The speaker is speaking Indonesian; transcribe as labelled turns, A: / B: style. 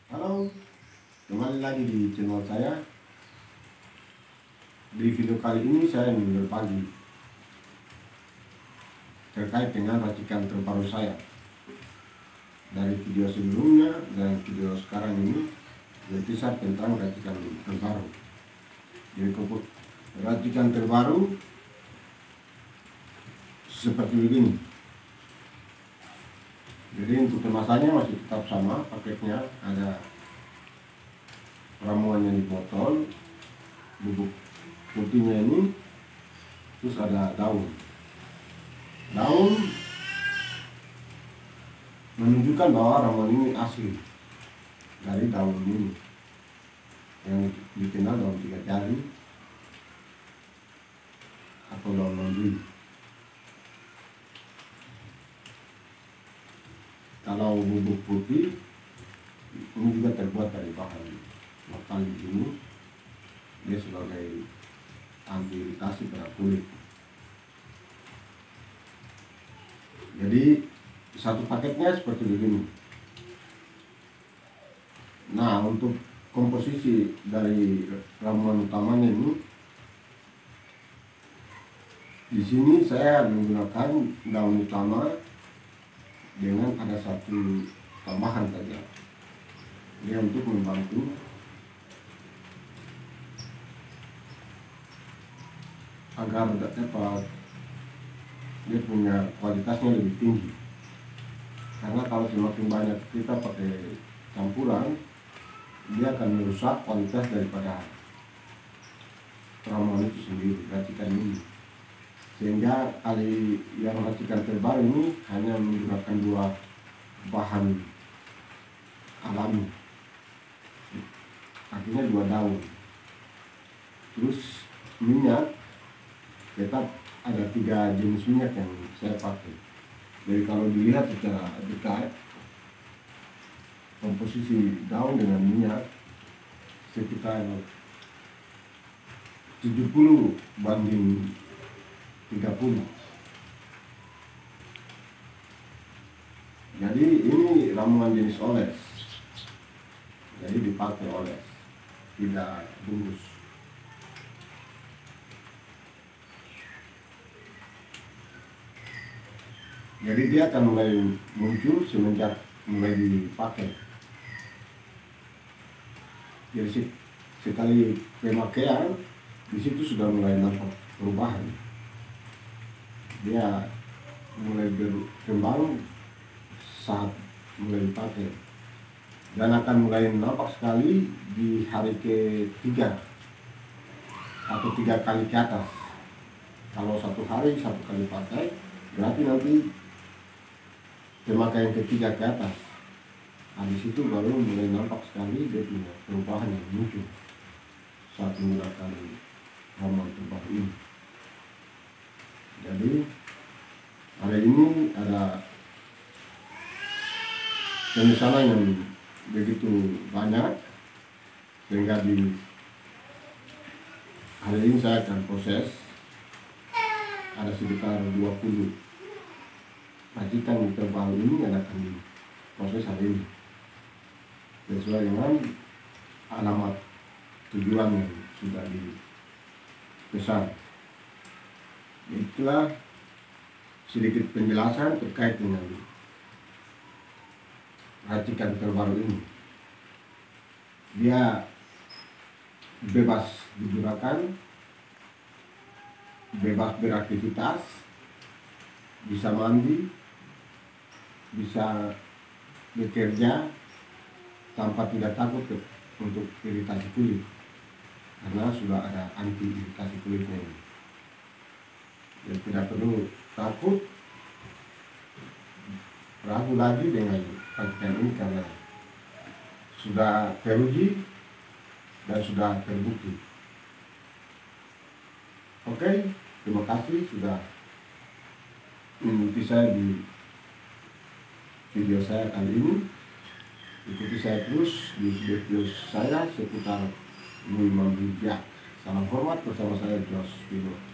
A: Halo, kembali lagi di channel saya. Di video kali ini saya ingin berbagi terkait dengan racikan terbaru saya. Dari video sebelumnya dan video sekarang ini berkisar tentang racikan terbaru. Jadi racikan terbaru seperti begini. Jadi untuk kemasannya masih tetap sama, paketnya ada ramuannya di botol, bubuk putihnya ini, terus ada daun menunjukkan bahwa ramuan ini asli dari daun ini yang dikenal daun 3 jari atau daun mandiri. Kalau bubuk putih ini juga terbuat dari bahan lokal di sini, dia sebagai anti iritasi pada kulit. Jadi satu paketnya seperti begini. Nah, untuk komposisi dari ramuan utamanya ini, di sini saya menggunakan daun utama dengan ada satu tambahan saja. Dia untuk membantu agar dapat dia punya kualitasnya lebih tinggi. Karena kalau semakin banyak kita pakai campuran, dia akan merusak kualitas daripada ramuan itu sendiri, racikan ini. Sehingga kali yang racikan terbaru ini hanya menggunakan 2 bahan alami, artinya 2 daun. Terus minyak, tetap ada 3 jenis minyak yang saya pakai. Jadi kalau dilihat secara dekat, komposisi daun dengan minyak sekitar 70 banding 30. Jadi ini ramuan jenis oles, jadi dipakai oles, tidak bungkus. Jadi dia akan mulai muncul semenjak mulai dipakai. Jadi sekali pemakaian, di situ sudah mulai nampak perubahan. Dia mulai berkembang saat mulai dipakai, dan akan mulai nampak sekali di hari ke-3 atau 3 kali ke atas. Kalau 1 hari 1 kali pakai, berarti nanti pemakaian ke-3 ke atas. Habis itu baru mulai nampak sekali dia punya perubahan yang muncul saat menggunakan ramuan terbaru ini. Jadi hari ini ada pemesanan yang begitu banyak, sehingga di hari ini saya akan proses. Ada sekitar 20 racikan terbaru ini yang akan diproses hari ini sesuai dengan alamat tujuan yang sudah dipesan. Itulah sedikit penjelasan terkait dengan racikan terbaru ini. Dia bebas digunakan, bebas beraktivitas, bisa mandi, bisa bekerja tanpa tidak takut untuk iritasi kulit, karena sudah ada anti iritasi kulitnya. Jadi tidak perlu takut, ragu lagi dengan racikan ini, karena sudah teruji dan sudah terbukti. Oke, terima kasih sudah mengikuti saya di video saya kali ini. Ikuti saya terus di video saya seputar Louis Mambrijak. Salam hormat, bersama saya Jos Pino.